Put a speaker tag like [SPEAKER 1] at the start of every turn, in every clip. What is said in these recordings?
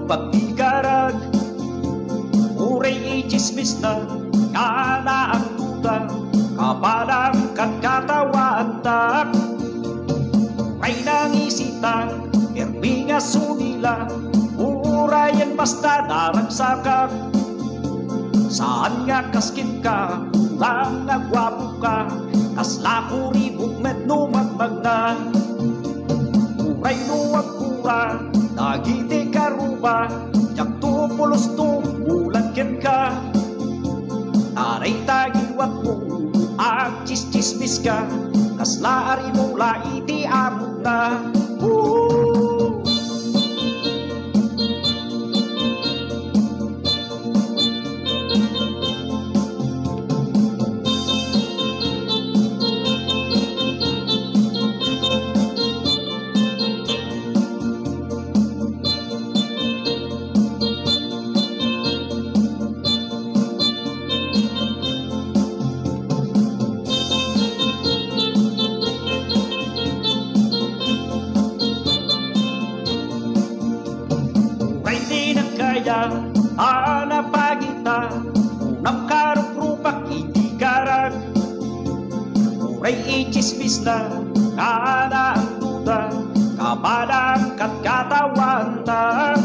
[SPEAKER 1] pagdigarag, uray ichismis na kana ang duda, kapalang katkatawaan tak. Ay nangisitang erminga sunila, urayan basta naragsakak. Saan nga kaskin ka, lang nagwapo ka, kasla kuribog met numagmag na. Uray nuwag kura, nagiti karuba, yak tupulos tumulan ken ka. Taray tagiwat mo, ag chismis ka, kasla ari mo laiti amot na. Anapagita, unang karuprupak itigarag, uray ichismis na kana ang duda, kapalang katkatawan na.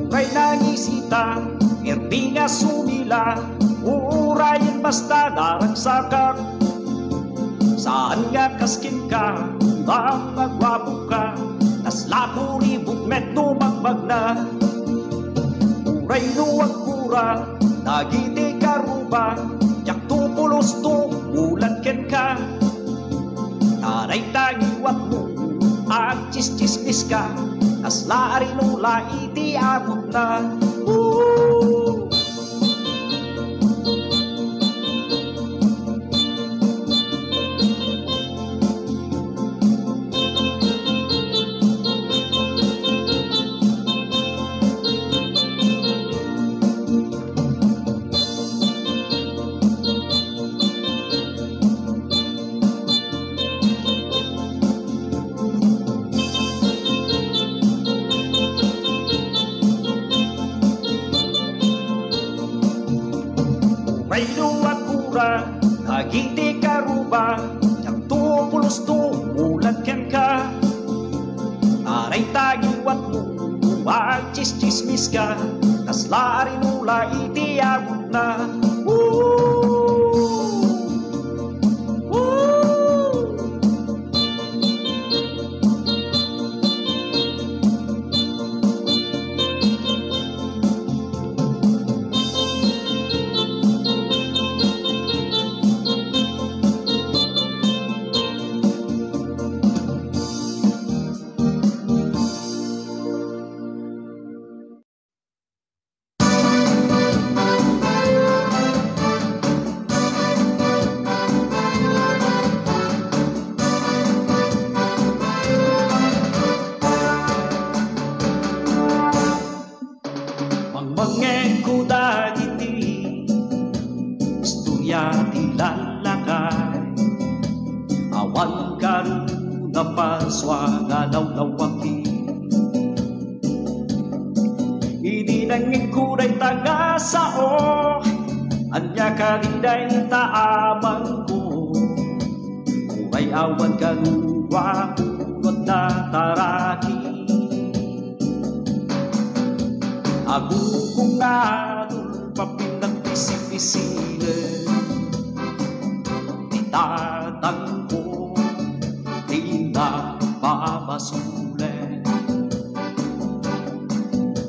[SPEAKER 1] Uray nangisita, erminga sumila, urayan basta naragsakak. Saan nga kaskin ka, unang nagwapo ka, kasla kuribog met numagmag na. Uray nuwag kura, nagiti karuba, yak tupulos tumulan ken ka. Taray tagiwat mo, ag chismis ka, kasla ari no laiti amot na. Uray nuwag kura, nagiti karuba, yak tupulos tumulan ken ka. Taray tagiwat mo, ag chismis ka, kasla ari no laiti amot na. Mangengko dagiti istorya ti lalakay, awan karu na paswa nga lawlawaki. Idi nangengko day taga sao, anya kariday taamang ko. Uray awan karu wakunot na taraki. Ako kung ngadol papinang pisip-pisile, itatang ko, di na papasule.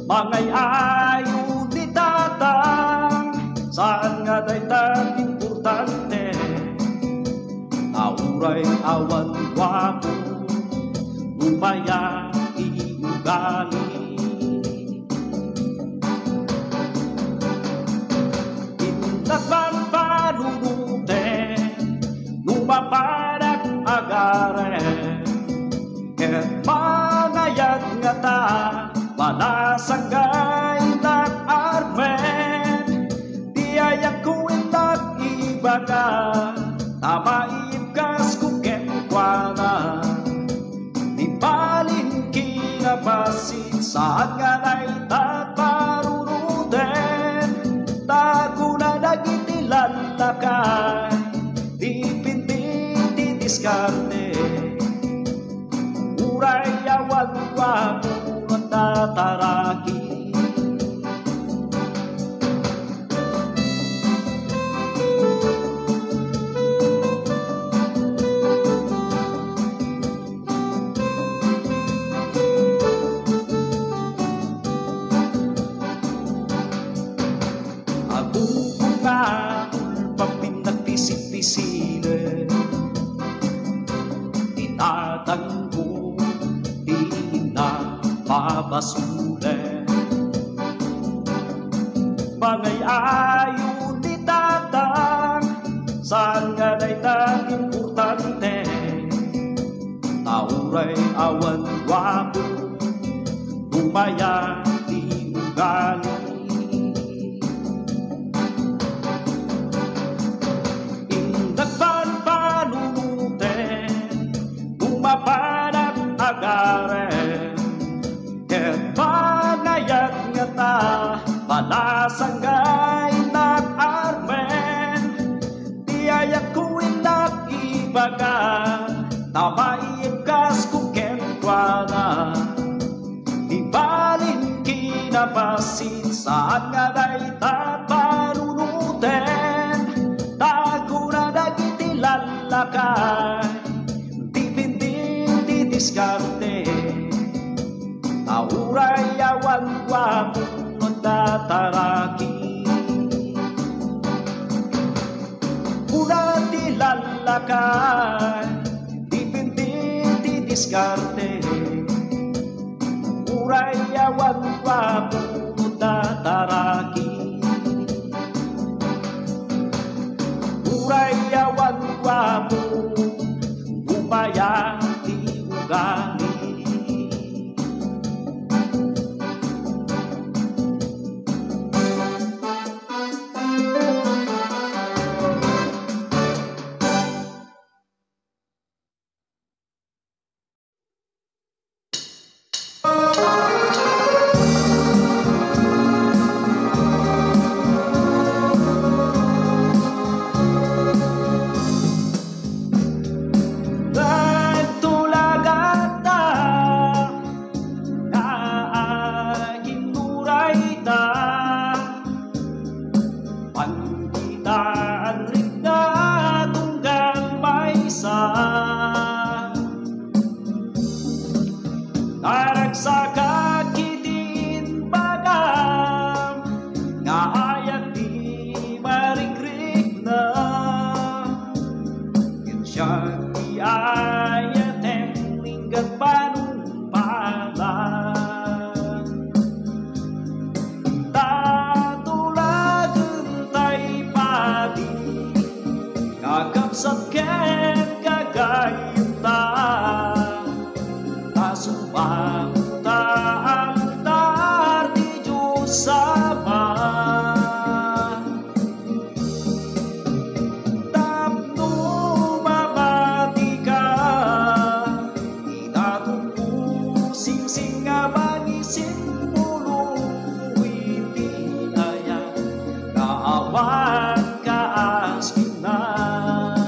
[SPEAKER 1] Mangay ayo di tatang, saan nga day tang importante, auray awan wapo, lumaya iugali. Nagbanbalunute, lumapadak agare, ket mangayat nga ta, panasanggay nag-armen. Di ayak ko itak iba ka, tamaibkas ko ket kwa na, di balin kinabas napasin saan nga na'y taparunuten. Tago na nagitilan lakay, dipindi didiskarte. Uray awan wapo at tataraki. Pisik-pisile tinatanggo, di na papasule. Bagay ayon di tatang, saan nga na'y importante. Tauray awan wapo, lumaya di ugali. Mapanat agaren ket panayat nga ta palasanggay nak armen. Tiayak ko inak ibaga tamaikas ko kenkwana. Ibalin kinapasin saan nga na'y taparunuten. Tago na nagitilan lakay, diskarte. Tauray awan wapo at tataraki. Una dilalakay, dipindi didiskarte. Uray awan wapo at tataraki. Uray awan wapo, upaya ugali. Naragsaka kitin bagam, nga ayat di marikrik na. Insyan di ayat linggat panumpalan. Tatulagan tay padi, kakapsat ken kagayutan. Sumpah antar di Diyos sama. Tapno mabati ka, itatumpu sing-sing nga mangisin mulo. Iti aya kaawan ka aspinan.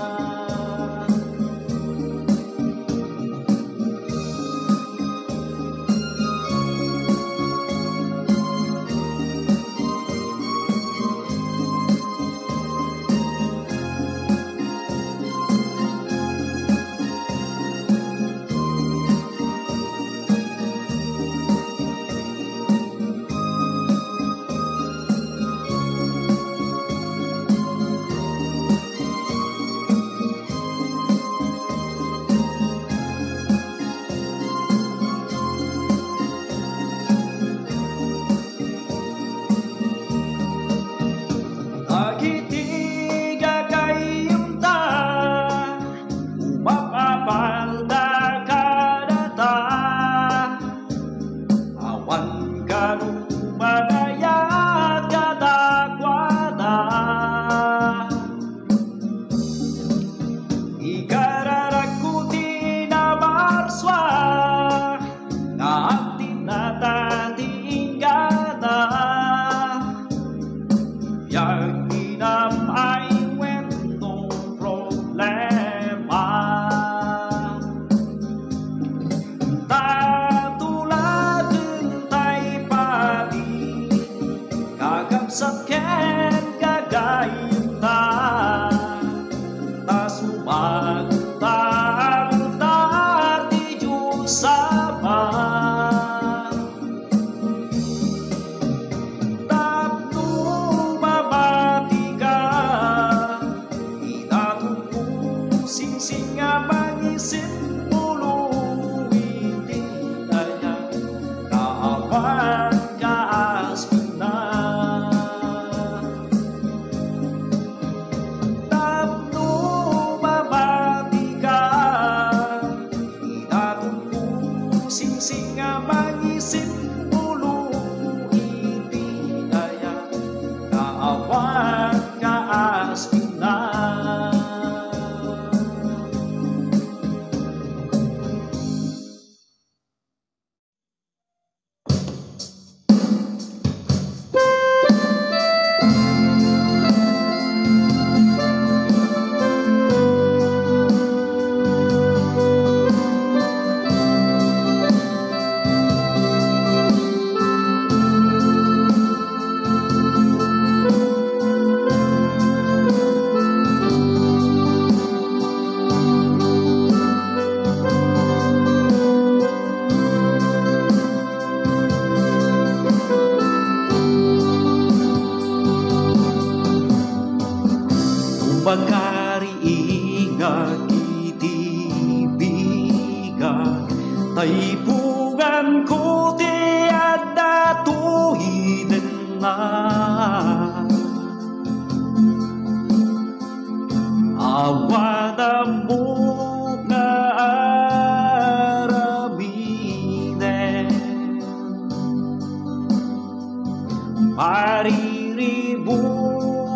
[SPEAKER 1] mariribu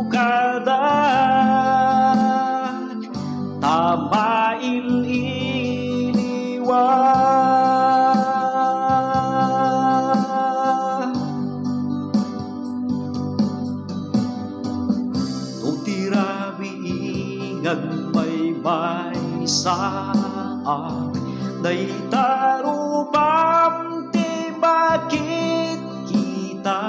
[SPEAKER 1] kadak tamail iliwa tutirabi ngagmaybay saak day tarupam ti bakit kita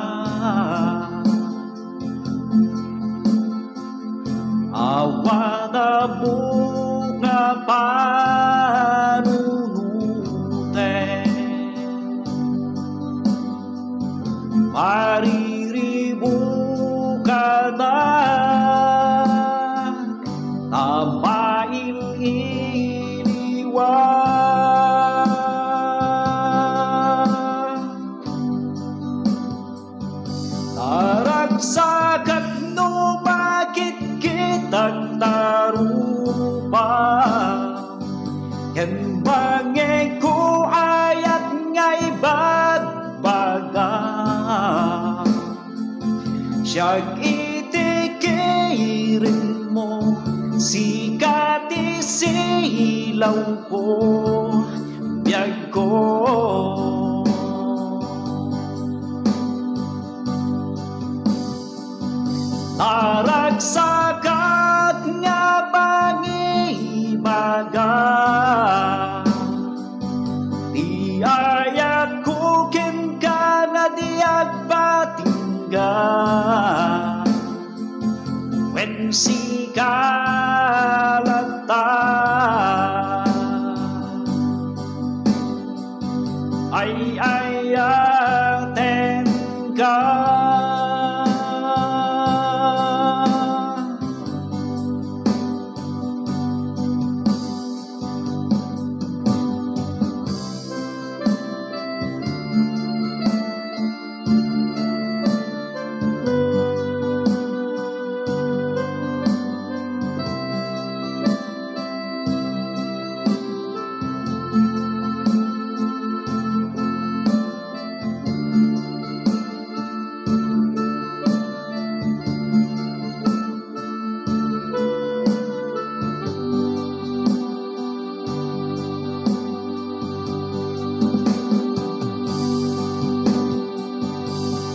[SPEAKER 1] awa na bunga panunute mariribu ka na tamail iliwa taragsakat no bakit kitag tarupa ken bangay ko ayat ngay badbaga siyag itikirin mo sikat isilaw ko biyag ko taragsakat nga pangibaga di ayat ko ken ka na di agpatingga wen sikalata ay ayaten ka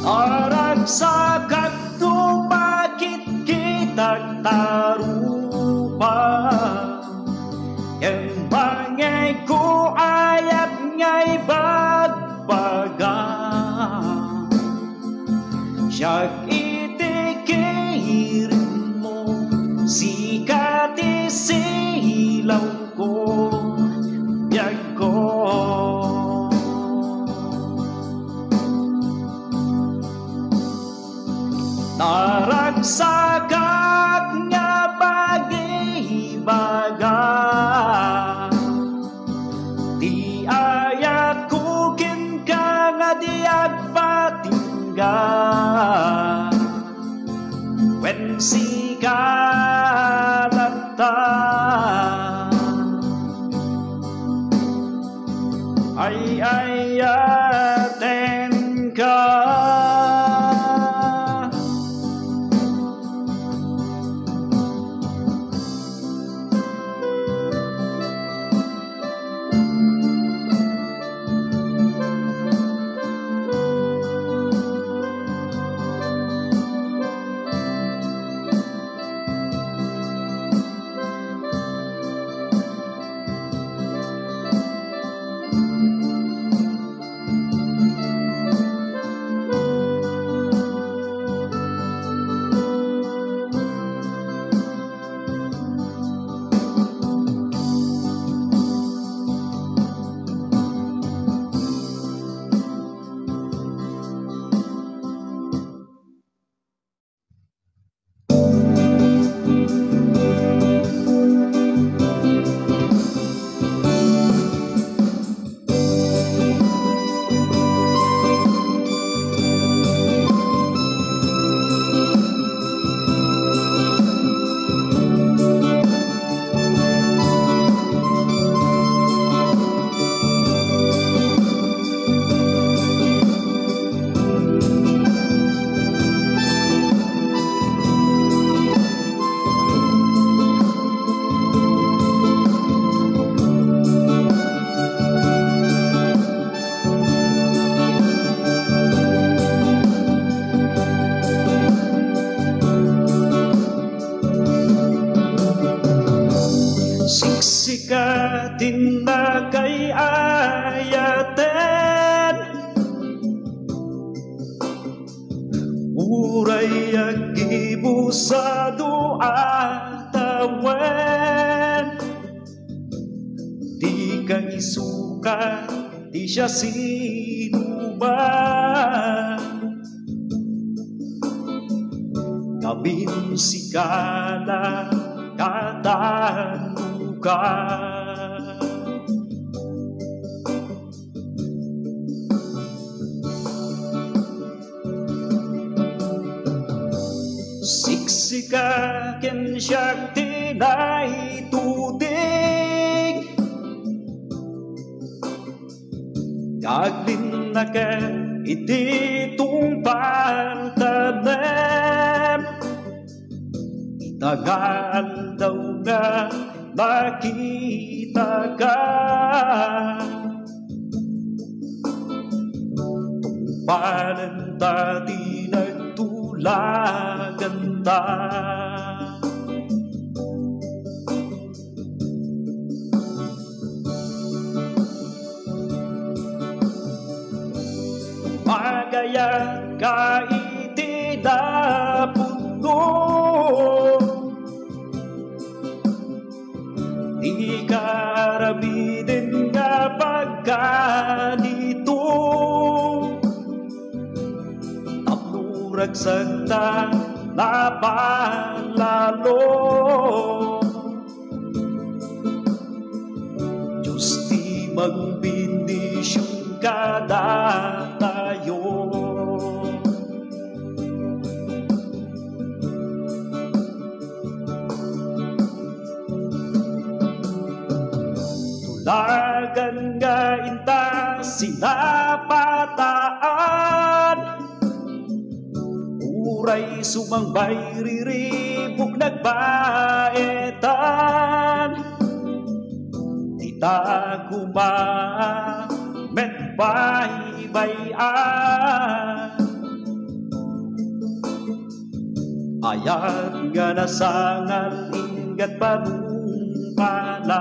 [SPEAKER 1] taragsakat to bakit kitag tarupa ken bangay ko ayat ngay badbaga siyag itikirin mo sikat isilaw ko biyag ko taragsakat nga pagibaga di ayat ko ken ka nga di agpatingga wen sikalata ay ayaten ka natin na kay ayaten, uray agibo sa duatawen. Di ka isuka, di siya sino ba, kabin sikala katanuka. Siksika ken siyak tinay tudig, kaglin na ka iti tumpal tanem. Itagal daw nga nakita ka, tumpalan tati nagtulagan ta. Magaya ka iti dapuno, di ka rabidin nga pagkanito. Tapnuragsag ta napalalo, Diyos ti magbindisyon kada tayo. Tulagan nga inta sinapataan, uray sumangbay riribok nagbaetan. Tita kumamet baybayan, ayat nga nasangal ingat panungpalan.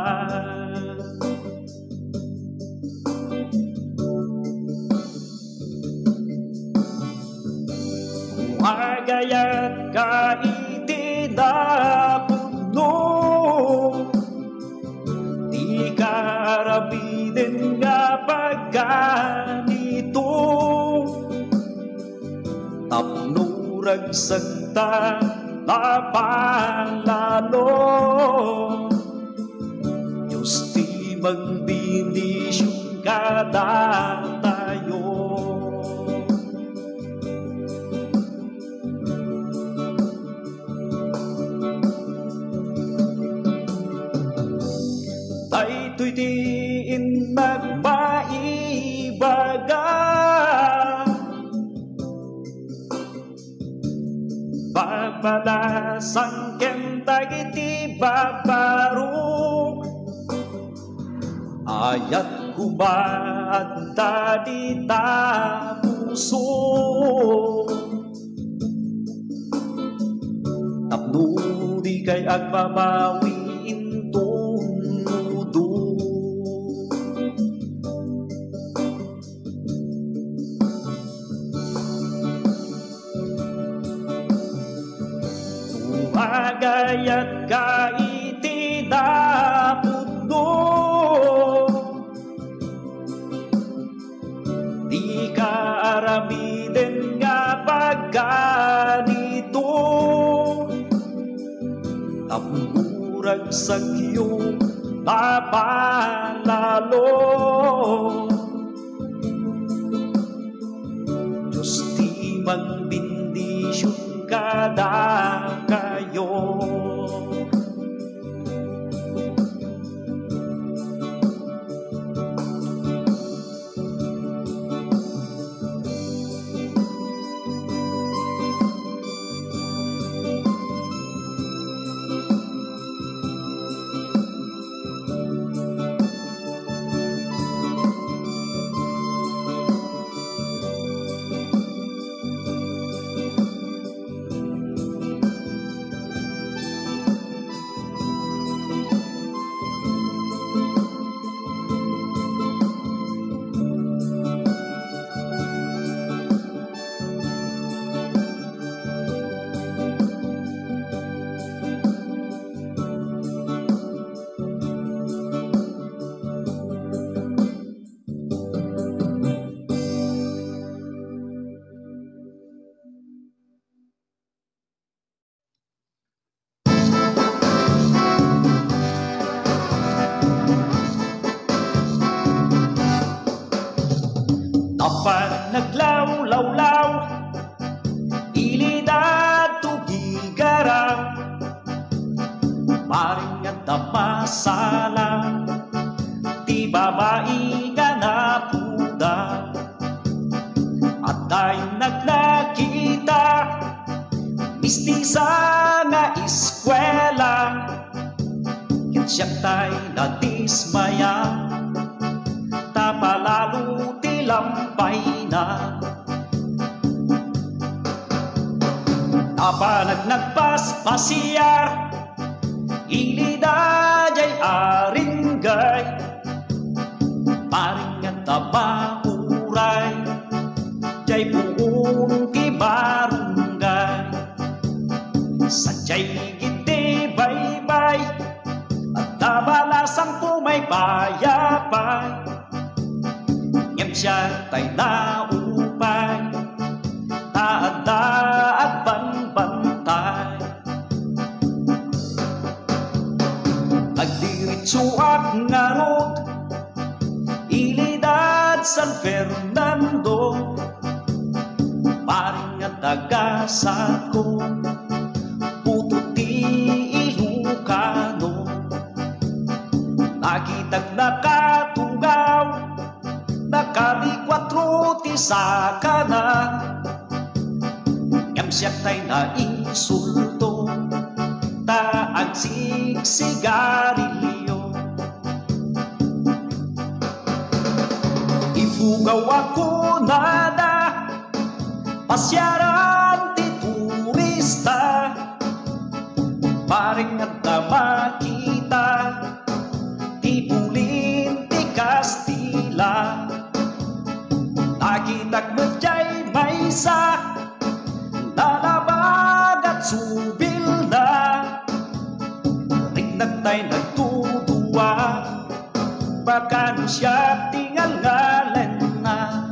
[SPEAKER 1] Agayat ka iti dapuno, di ka rabiden nga pagkanito. Tapnuragsag ta napalalo, Diyos ti magbindisyon kada tayo. Daytoy diin nagmaibaga, babalasan ken dagiti babaruk, ayat kumaadda di tapuso. Tapno di kay agmamawi agayat ka iti dapuno, di ka aramiden nga pagkanito. Tapnuragsag iyong napalalo, Diyos ti magbindisyon kada kayo. lawlaw ilidad tugigarang maring at napasala ti babae nga napuda at tayo nagnakita mistisa nga eskwela ket siya tayo nadismaya tapalalo ti lampay na tapanag nagpaspasiyar ilidad ay aringgay paring at tabauray jay buong kibarunggay sadyay giti baybay at tabalasang pumaybayapay ngem siya tay naupay taada at banbantay agdiritso at ngarot ilidad San Fernando paring at tagasat ko puto ti Ilocano nakitag nakatugaw nakalikwatro ti sakana ngam siya tay na insulto taag sigarilyo ifugaw ako nada pasyaran ti turista paring at na makita ti bulin ti Kastila nakitag medjay maysa nalabag at subil na rignag tay nagtutuwa baka no siya tingalngalen na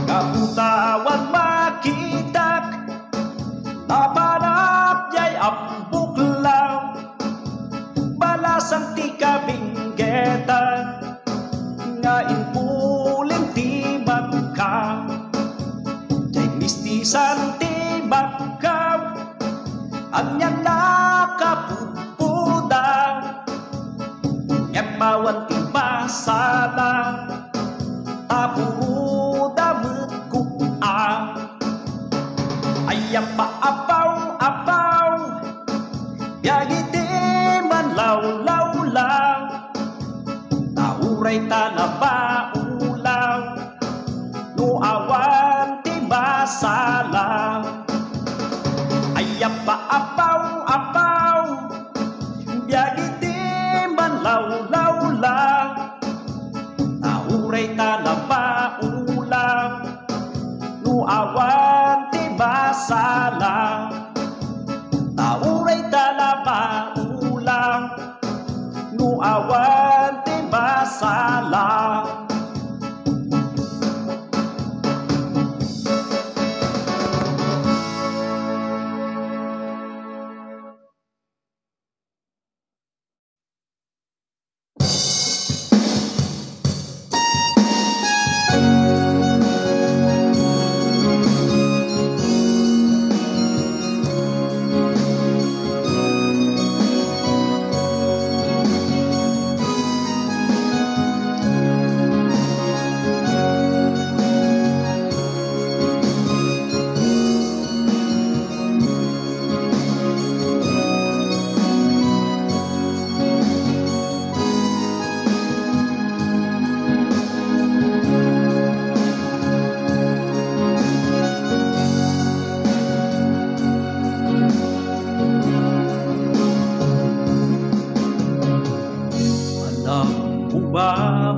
[SPEAKER 1] kaputawan makitak napanap jay ambuklaw balasang ti kabinggetan nga inpuling ti magkaw jay mistisan ti magkaw ang niyang nakapupudang emawan ti masala tapuro damit kuang ayam paapaw-apaw yagiti man law-law-law nauray talabaulaw no awan ti masala ayam paapaw-apaw yagiti man law-law-law nauray talabaulaw no awan ti masala nauray talabaulaw no awan ti masala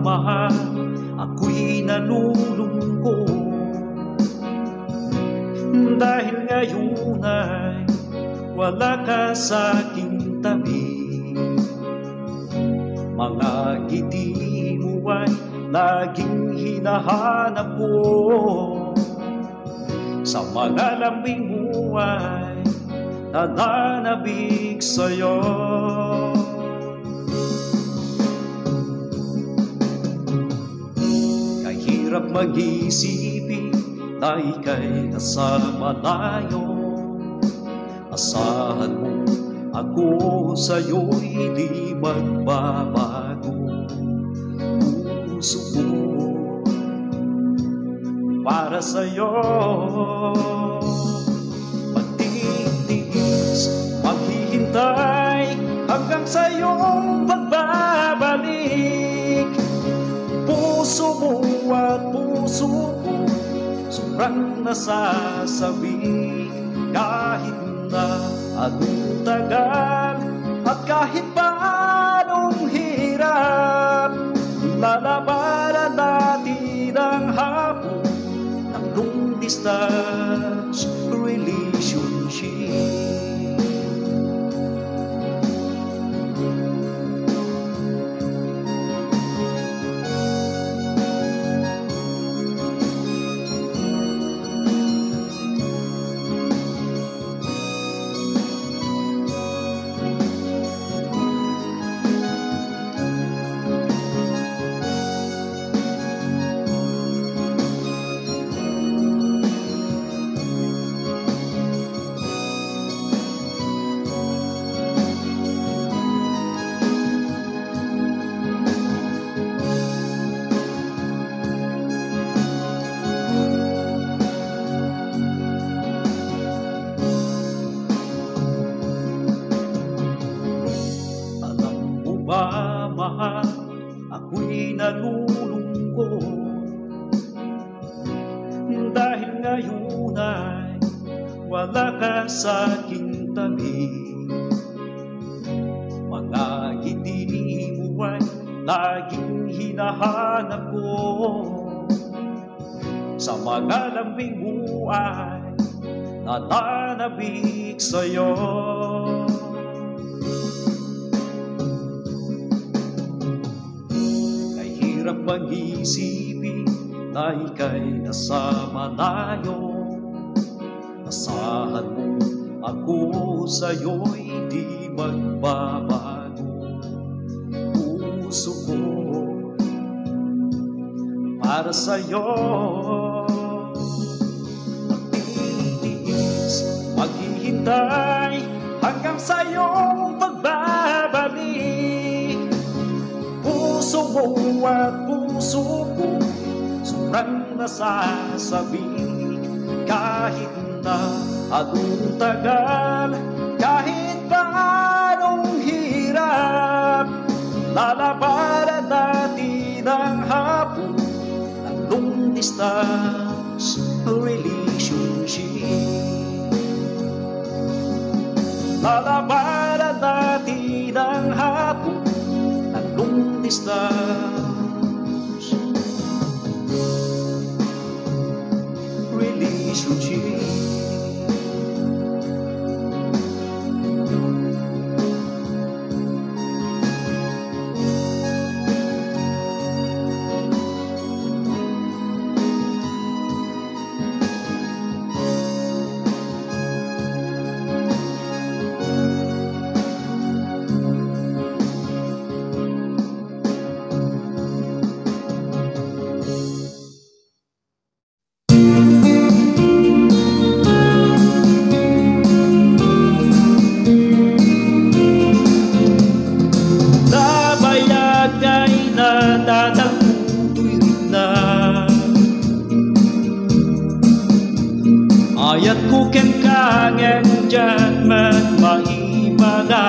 [SPEAKER 1] mahal, ako'y nalulungkot dahil ngayon ay wala ka sa aking tabi. Mga ngiti mo ay laging hinahanap ko, sa mga lambing mo ay nananabik sa'yo. hirap mag-isipin na ika'y nasa malayo. Asahan mo ako sa'yo'y di magbabago. Puso ko para sa'yo, magtitiis, maghihintay hanggang sa'yong pagbabalik. Puso mo at puso ko sobrang nasasabi. Kahit na anong tagal at kahit pa anong hirap, lalabanan natin ang hapon ng long distance relationship. Mahal, ako'y nalulungkot dahil ngayon ay wala ka sa aking tabi. Mga ngiti mo ay laging hinahanap ko, sa mga lambing mo ay nananabik sa'yo. Hirap mag-isipin na ika'y nasa malayo. Asahan mo ako sa'yo'y di magbabago. Puso ko para sa'yo, magtitiis, maghihintay hanggang sa'yong pagbabalik. Puso mo at puso ko sobrang nasasabik. Kahit na anong tagal, kahit pa anong hirap, lalabanan natin ang hapon ng long distance relationship. Lalabanan natin ang hapon long distance relationship. Ayat ku ken kangen jan men maibada.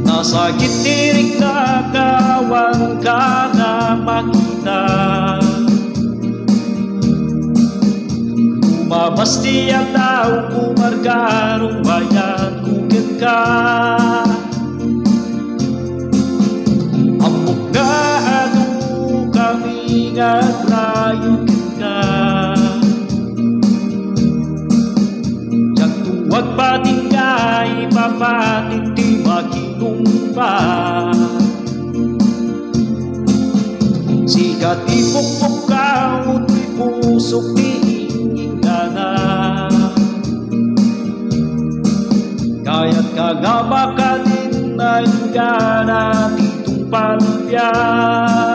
[SPEAKER 1] Nasakit tirik na kawan ka na makita. Lumabas tiyak tao kumargarong ayat ku ken ka. Amok nga adu kami ngaglayo wag pating kay papating di makinumpa. Sikat ipukpuk kao ti pusok di ingingana. Kaya't kagaba ka din na ingana titong palbiyan.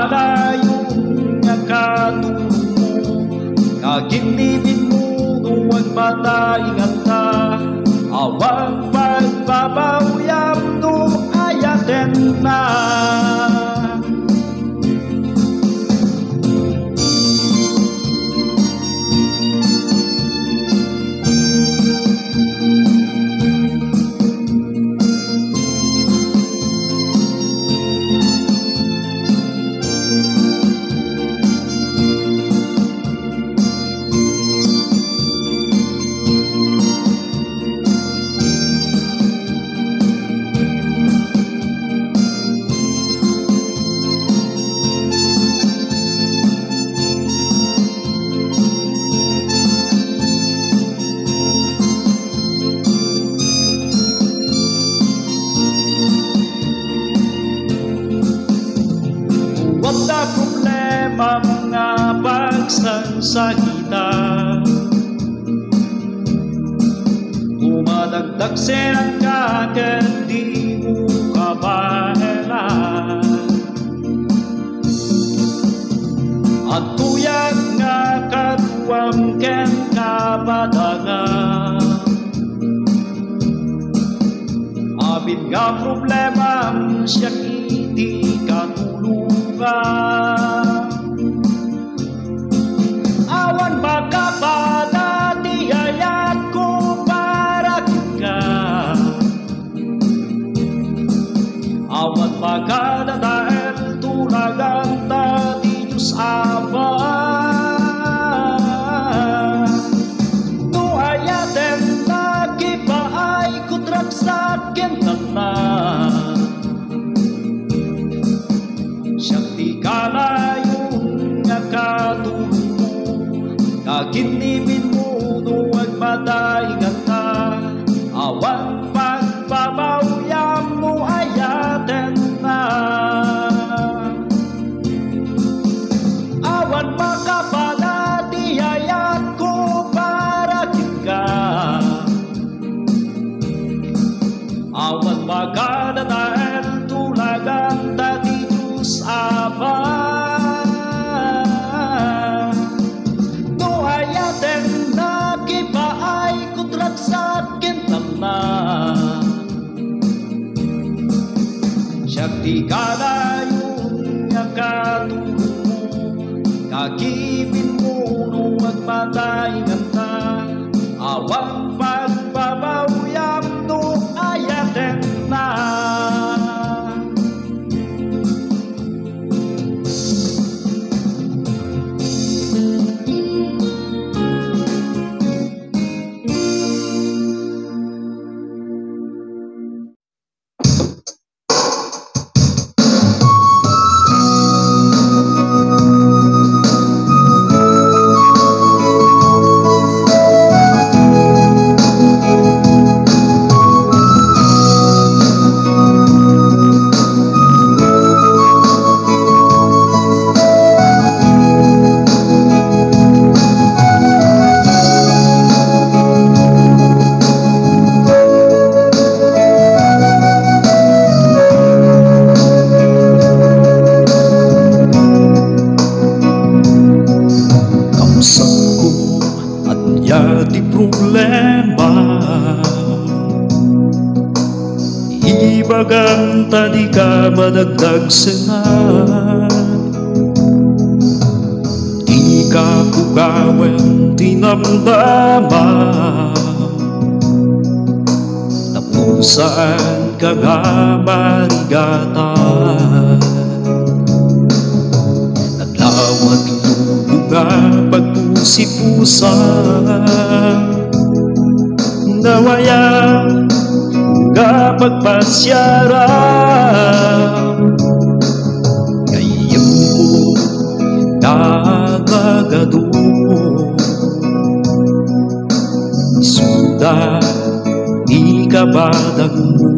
[SPEAKER 1] kalayon nga katulong mo, kaginibin mo nuwag mataingat ta, awang pagbabawyam no ayaten na. Wala problema mga pagsasakitan, tumadagdag silang kakad di mo kabahelan, at tuyag nga katuwam ken kabadangan, abid nga problema siya iti katulungan. Awan baka pada tiyayat ko para ka, awan baka na dahil tulagan ta di Diyos Ama, no ayaten na kipaay kutrak sa akin tanan, Shakti kalayon nga katulong mo, kaginibin mo nuwag mataingat ta, awang pagbabawyam mo ayaten na. Awan makapala tiyayat ko para ka, awan magana dahil tulagan ta di Ama, no ayaten na kipaay kutrat sa akin tanan, Shakti kalayon nga katulong mo, kagibin mo nuwag mataingan ta, awang pagbabawyam no ayaten na. Di problema ibagang tadi ka madagdag sengat, di ka pugawen tinamdama, tapusan ka nga marigatan, naglawag lubog nga pagpusipusa, nawaya nga pagpasyara, ngayon mo nakagado, isuda di kabadang mo.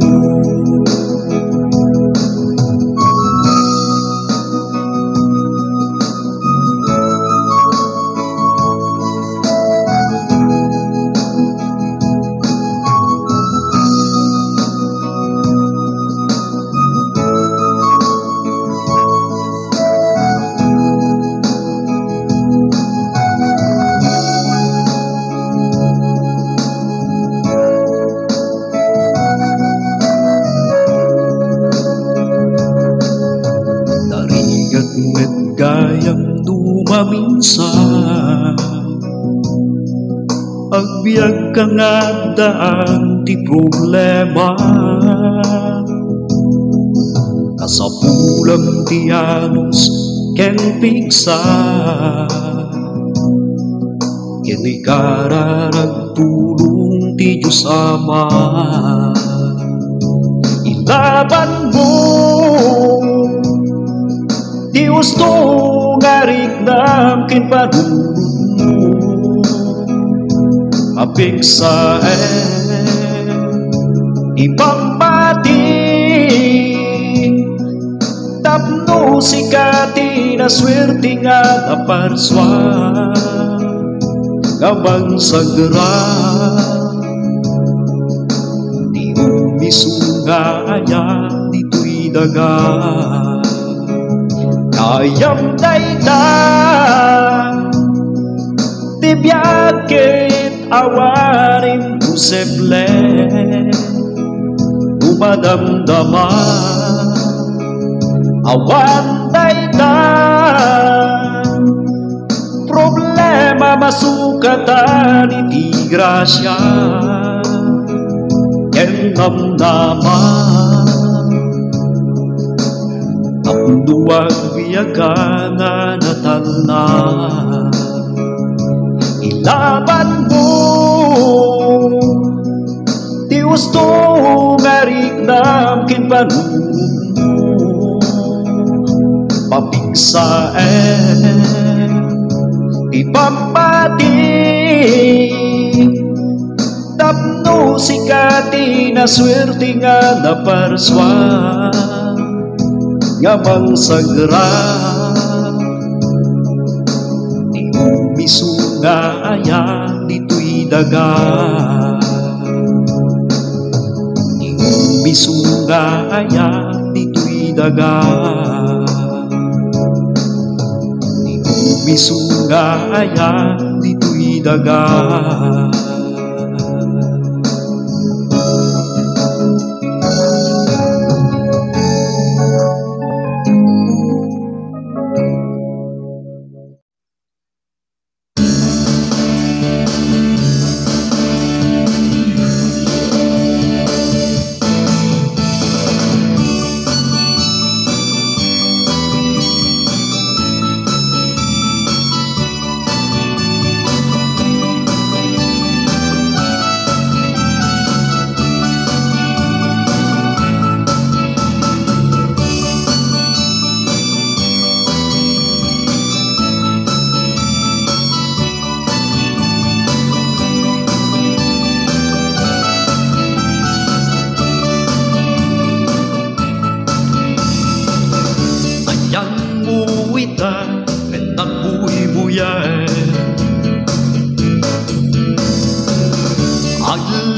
[SPEAKER 1] gayam dumaminsan agbiag ka nga daan ti problema kasapulam ti anos ken pigsa kini kararagtulong ti Diyos Ama ilaban mo di gusto nga riknam kin panunod mo apiksaen ipambati tapno sikati na swerte nga naparswa kabang sagra di umisunga aya dito'y daga kayam dayta di biyakit awarin posible umadamdama awan dayta problema masukatan iti grasya ken namnaman tapduag biyagan na natalna ilaban mo ti gusto nga riknam ken panunod mo papigsaen ipambati tapno sikati na swerte nga naparswa nga mangsagra di umisunga aya dito'y daga di umisunga aya dito'y daga di umisunga aya dito'y daga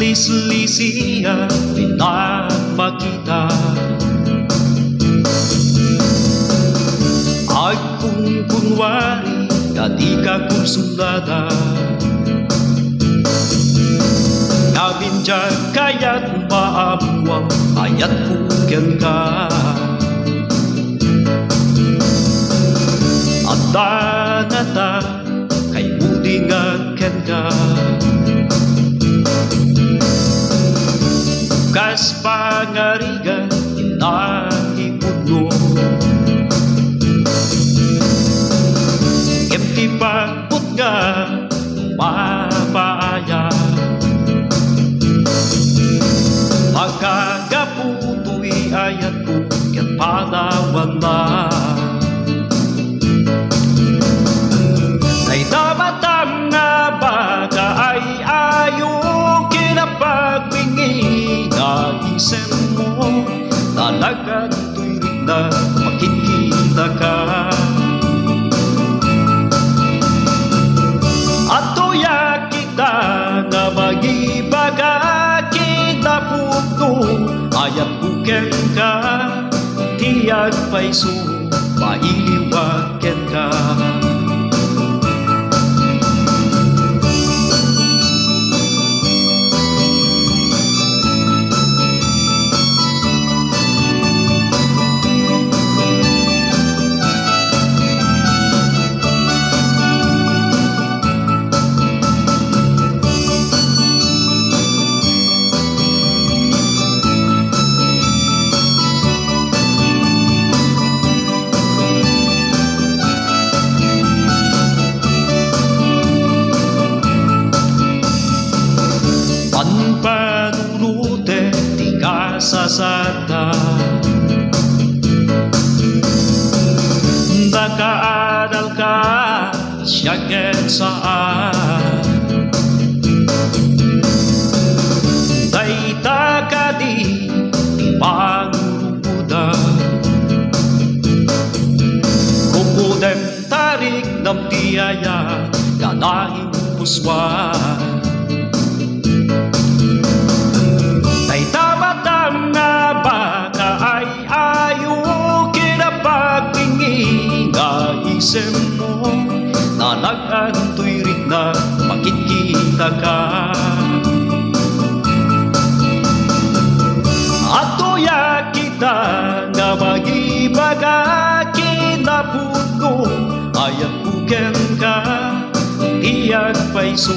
[SPEAKER 1] aglis-lisiya pinagmakita agkungkunwari kadika kursundada kabinjag kayat maabuang ayat kukyan ka at danata kay budingan ken ka kas pangarigan inahipudno empty pagput nga mapaaya pagkagaputo'y ayat ko ket panawan na kay damatang nga baga ay ayaw kinapagbingi isen mo talagang tuwing na makikita ka at tuya kita na magibaga kita puto ayat buken ka tiyak paiso mailiwaken ka pasada nakaadal ka siyagin saan dayta ka di ipanguluda kukudem tarik ng tiyaya kanahing puswan dayta batang nga baka ay ayo kinapagpingi nga isip mo na nag-antoy rin na makikita ka at tuya kita nga magibaga kinapuno ayat buken ka tiyak paiso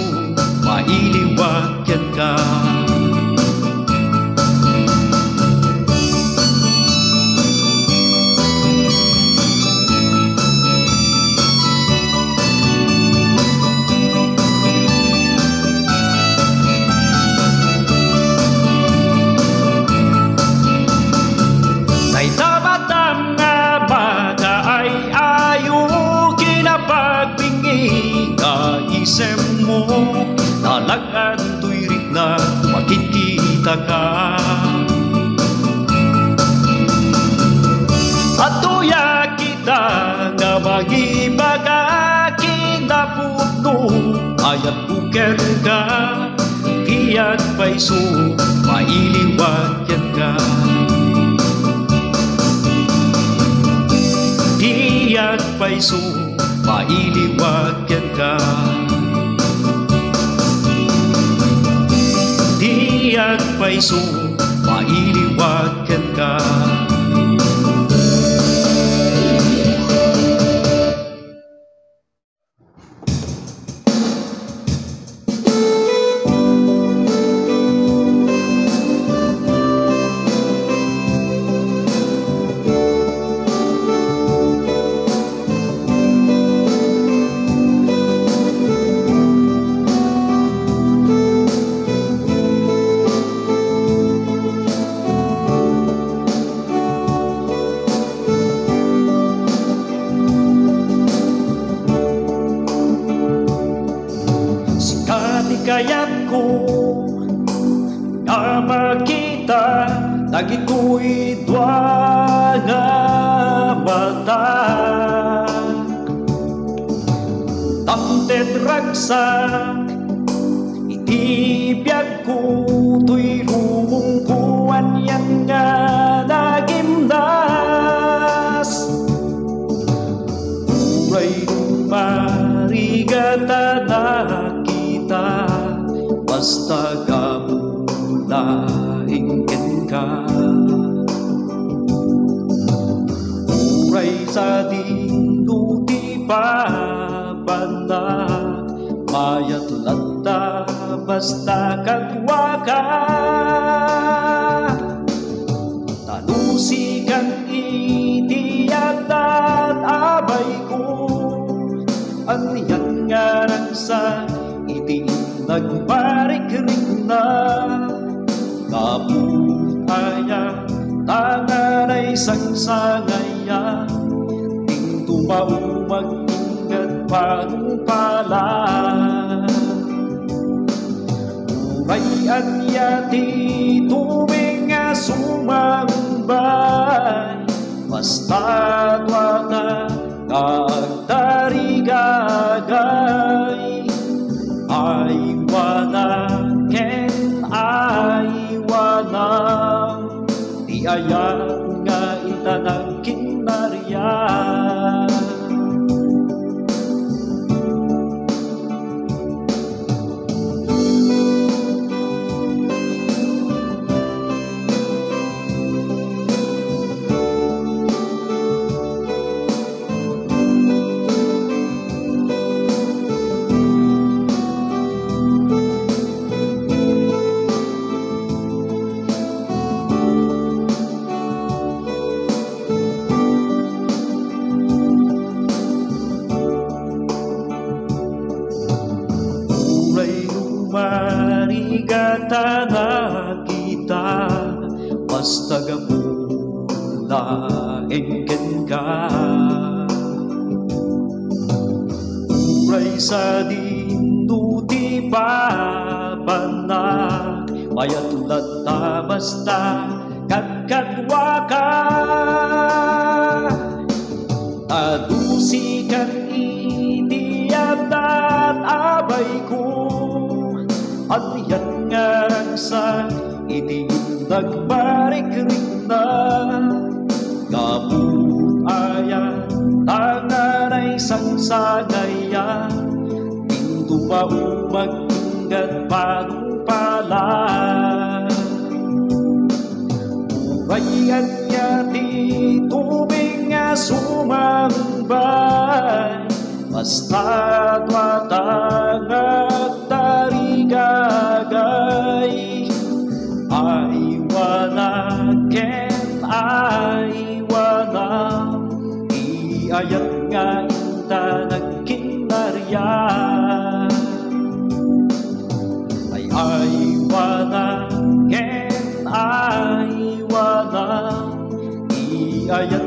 [SPEAKER 1] mailiwagyan ka isip mo nalagantoy rin na makikita ka at tuya kita nga magibaga kinapuno ayat buken ka tiyak paiso mailiwagyan ka tiyak paiso mailiwagyan ka tiyak paiso mailiwagyan ka kayat ko nga makita nagito'y dwa nga mata tamted ragsak itibiyag ko to'y lumungkuan yan nga nagimnas uray lumarigata na basta kamulaingin ka uray sa dinuti pa banda mayat latta basta kagwa ka talusikan itiyatan abay ko aniyan nga sa iti nagparik-rik na kaputaya tanganay sangsangaya ting tumaumag ingat panupala urayan yati tubing nga sumambay basta tuwata kagtarigagay aywanan ken aywanan di ayat nga itanang kinaryan mas tagapula engken ka. Uray sa dinduti papanak, mayatulad ta basta kadkadwa ka. Adusi kan itiyat at abay ko, aliyan nga ragsak iti nagbarik rin na. Kaput ayan tanganay sangsagaya, pinto pa umaginggat panupala. Urayan niya ti tubig nga sumambay, basta tuwatang at tarigagay. Aywanag ken aywanag, iayat nga inta nagkinarya. Ay aywanag ken aywanag, iayat